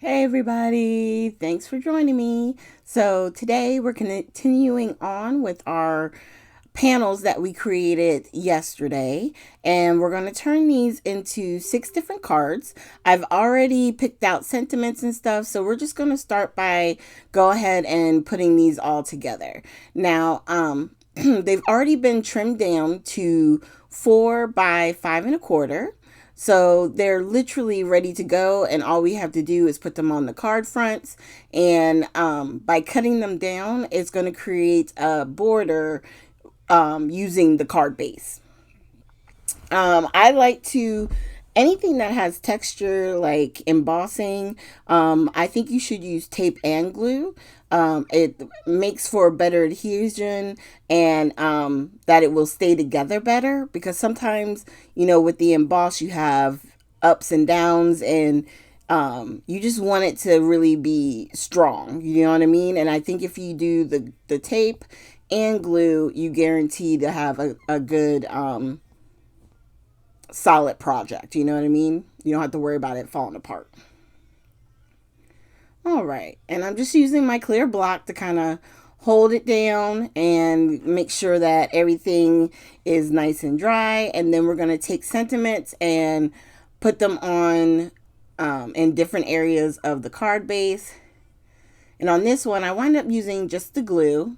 Hey everybody, thanks for joining me. So today we're continuing on with our panels that we created yesterday, and we're going to turn these into 6 different cards. I've already picked out sentiments and stuff, so we're just going to start by go ahead and putting these all together. Now, they've already been trimmed down to 4 by 5 1/4. So they're literally ready to go, and all we have to do is put them on the card fronts. And by cutting them down, it's going to create a border using the card base. I like to anything that has texture like embossing. I think you should use tape and glue. It makes for better adhesion, and that it will stay together better, because sometimes, with the emboss you have ups and downs, and you just want it to really be strong. You know what I mean? And I think if you do the tape and glue, you guarantee to have a good solid project. You know what I mean? You don't have to worry about it falling apart. All right. And I'm just using my clear block to kind of hold it down and make sure that everything is nice and dry. And then we're going to take sentiments and put them on in different areas of the card base. And on this one, I wind up using just the glue.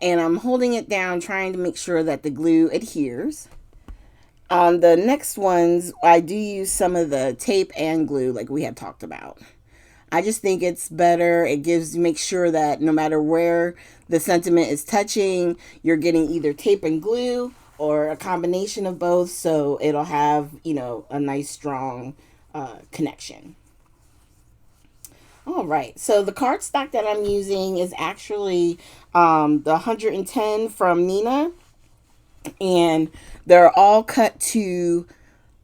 And I'm holding it down, trying to make sure that the glue adheres. On the next ones, I do use some of the tape and glue like we had talked about. I just think it's better. It makes sure that no matter where the sentiment is touching, you're getting either tape and glue or a combination of both, so it'll have, a nice strong connection. All right, so the cardstock that I'm using is actually the 110 from Nina, and they're all cut to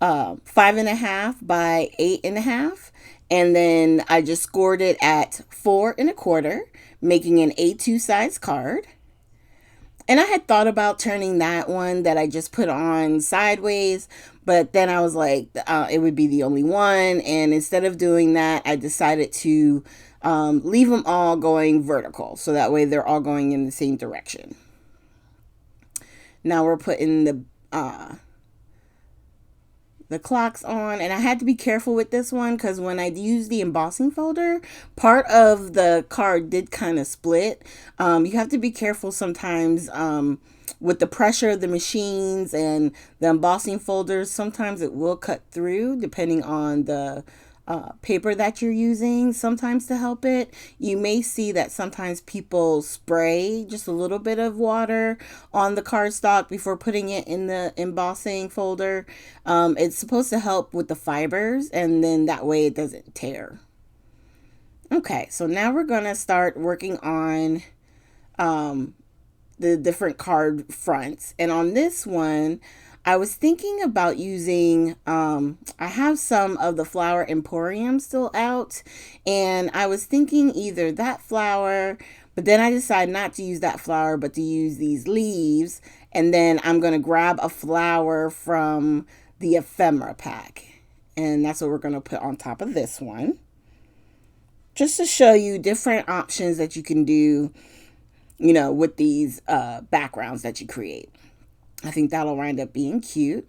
5.5 by 8.5, and then I just scored it at 4 1/4, making an A2 size card. And I had thought about turning that one that I just put on sideways, but then I was like, it would be the only one. And instead of doing that, I decided to leave them all going vertical. So that way they're all going in the same direction. Now we're putting the clocks on, and I had to be careful with this one because when I used the embossing folder, part of the card did kind of split. You have to be careful sometimes with the pressure of the machines and the embossing folders. Sometimes it will cut through depending on the paper that you're using sometimes to help it. You may see that sometimes people spray just a little bit of water on the cardstock before putting it in the embossing folder. It's supposed to help with the fibers, and then that way it doesn't tear. Okay, so now we're going to start working on the different card fronts. And on this one, I was thinking about using, I have some of the Flower Emporium still out, and I was thinking either that flower, but then I decided not to use that flower, but to use these leaves. And then I'm going to grab a flower from the ephemera pack. And that's what we're going to put on top of this one. Just to show you different options that you can do, with these backgrounds that you create. I think that'll wind up being cute.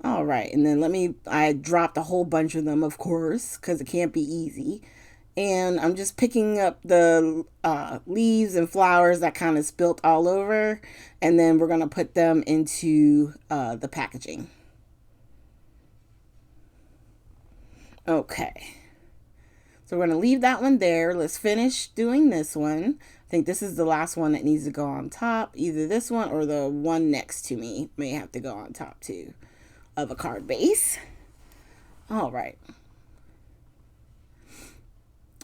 All right, and then I dropped a whole bunch of them, of course, because it can't be easy. And I'm just picking up the leaves and flowers that kind of spilt all over, and then we're going to put them into the packaging. Okay. So we're going to leave that one there. Let's finish doing this one. I think this is the last one that needs to go on top. Either this one or the one next to me may have to go on top too of a card base. All right.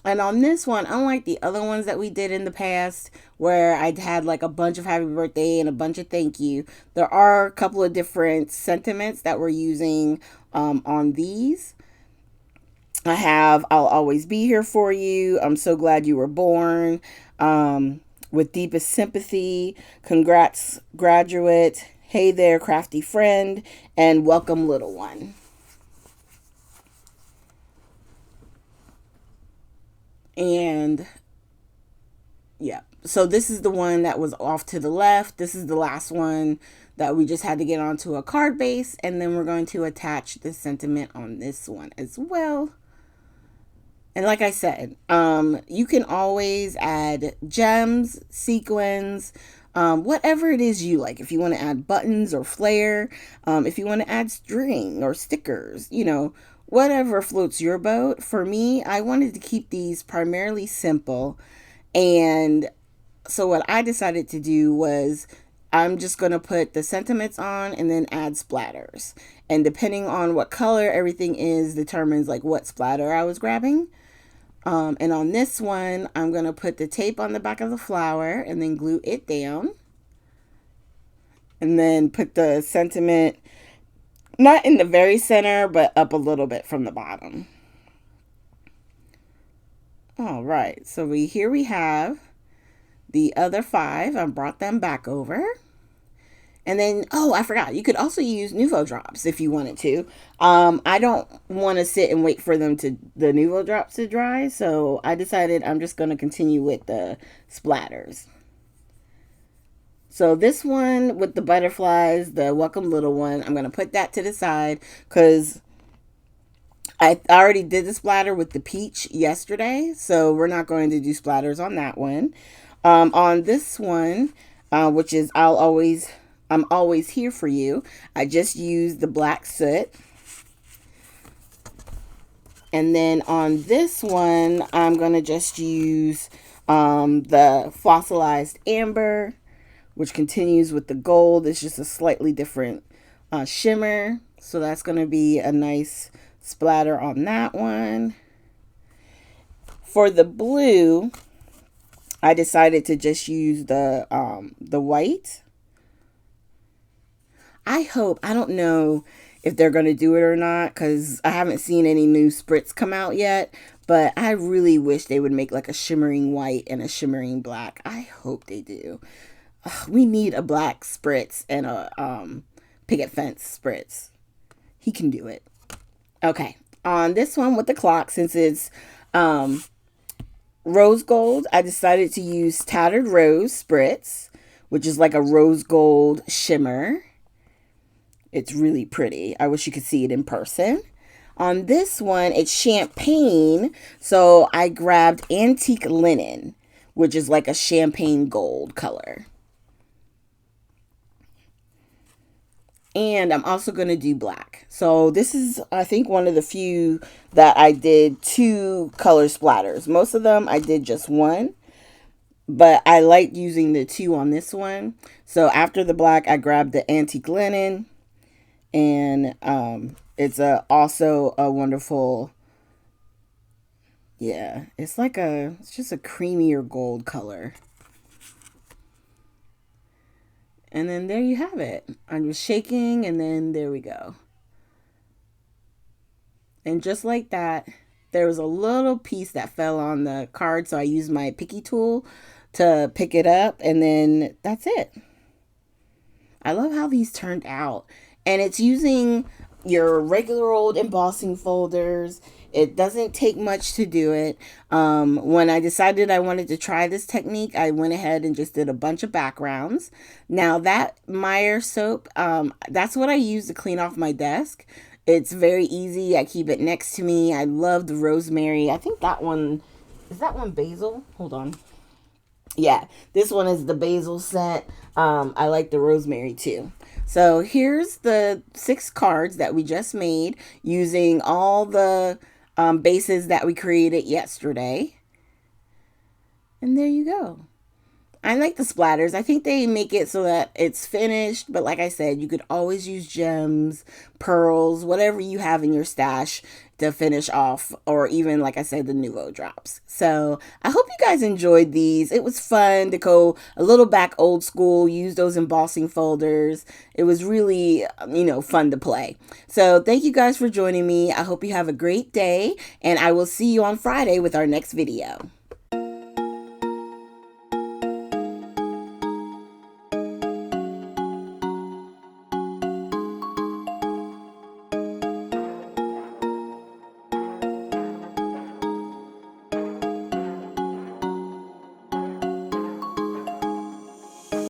And on this one, unlike the other ones that we did in the past, where I'd had like a bunch of happy birthday and a bunch of thank you, there are a couple of different sentiments that we're using on these. I have I'll always be here for you. I'm so glad you were born. With deepest sympathy. Congrats, graduate. Hey there, crafty friend. And welcome, little one. And yeah, so this is the one that was off to the left. This is the last one that we just had to get onto a card base, and then we're going to attach the sentiment on this one as well. And like I said, you can always add gems, sequins, whatever it is you like. If you want to add buttons or flair, if you want to add string or stickers, whatever floats your boat. For me, I wanted to keep these primarily simple. And so what I decided to do was I'm just going to put the sentiments on and then add splatters. And depending on what color everything is determines like what splatter I was grabbing. And on this one, I'm going to put the tape on the back of the flower and then glue it down. And then put the sentiment, not in the very center, but up a little bit from the bottom. All right, so here we have the other 5. I brought them back over. And then, oh, I forgot. You could also use Nuvo drops if you wanted to. I don't want to sit and wait for the Nuvo drops to dry. So I decided I'm just going to continue with the splatters. So this one with the butterflies, the Welcome Little one, I'm going to put that to the side because I already did the splatter with the peach yesterday. So we're not going to do splatters on that one. On this one, which is I'm always here for you. I just used the black soot. And then on this one, I'm going to just use the fossilized amber, which continues with the gold. It's just a slightly different shimmer. So that's going to be a nice splatter on that one. For the blue, I decided to just use the white. I don't know if they're going to do it or not because I haven't seen any new spritz come out yet, but I really wish they would make like a shimmering white and a shimmering black. I hope they do. We need a black spritz and a picket fence spritz. He can do it. Okay, on this one with the clock, since it's rose gold, I decided to use Tattered Rose spritz, which is like a rose gold shimmer. It's really pretty. I wish you could see it in person. On this one, it's champagne. So I grabbed Antique Linen, which is like a champagne gold color. And I'm also going to do black. So this is, I think, one of the few that I did 2 color splatters. Most of them I did just 1. But I like using the 2 on this one. So after the black, I grabbed the Antique Linen. And it's also a wonderful, yeah, it's just a creamier gold color. And then there you have it. I'm just shaking and then there we go. And just like that, there was a little piece that fell on the card. So I used my picky tool to pick it up and then that's it. I love how these turned out. And it's using your regular old embossing folders. It doesn't take much to do it. When I decided I wanted to try this technique, I went ahead and just did a bunch of backgrounds. Now that Meyer soap, that's what I use to clean off my desk. It's very easy. I keep it next to me. I love the rosemary. I think is that one basil? Hold on. Yeah, this one is the basil scent. I like the rosemary too. So here's the 6 cards that we just made using all the bases that we created yesterday. And there you go. I like the splatters. I think they make it so that it's finished. But like I said, you could always use gems, pearls, whatever you have in your stash to finish off. Or even, like I said, the Nuvo drops. So I hope you guys enjoyed these. It was fun to go a little back old school, use those embossing folders. It was really, fun to play. So thank you guys for joining me. I hope you have a great day. And I will see you on Friday with our next video.